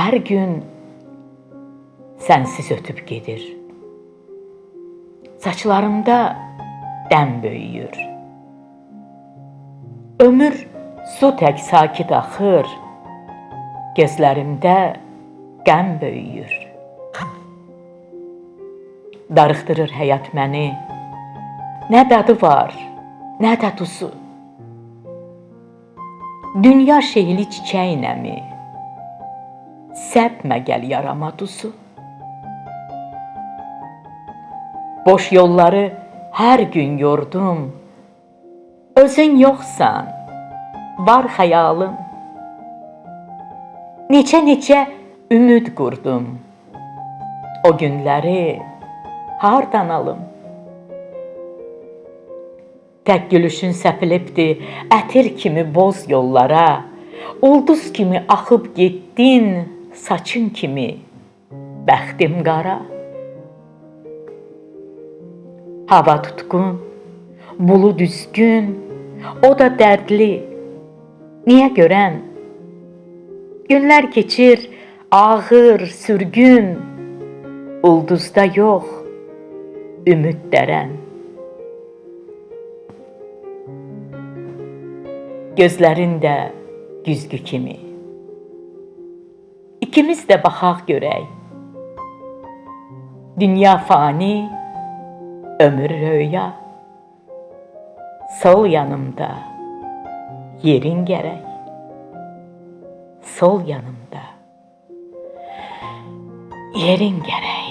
hər gün sənsiz ötüb gedir. Saçlarımda dəm böyüyür. Ömür su tək sakit axır, gözlərimdə qəm böyüyür. Darıxdırır həyat məni, nə dadı var, nə də duzu. Dünya şehli çiçəynəmi, səpmə gəl yarama duzu. Boş yolları hər gün yordum, özün yoxsan, var xəyalım. Neçə ümid qurdum, o günləri hardan alım? Tək gülüşün səpilibdir ətir kimi boz yollara, ulduz kimi axıb getdin, saçın kimi bəxtim qara. Hava tutqun, bulud üzgün, o da dərdli. Niyə görən? Günlər keçir, ağır, sürgün, ulduzda yox, ümid dərən. Gözlərin də güzgü kimi. İkimiz də baxaq görək. Dünya fani, ömür röya. Sol yanımda yerin gərək. Sol yanımda yerin gərək.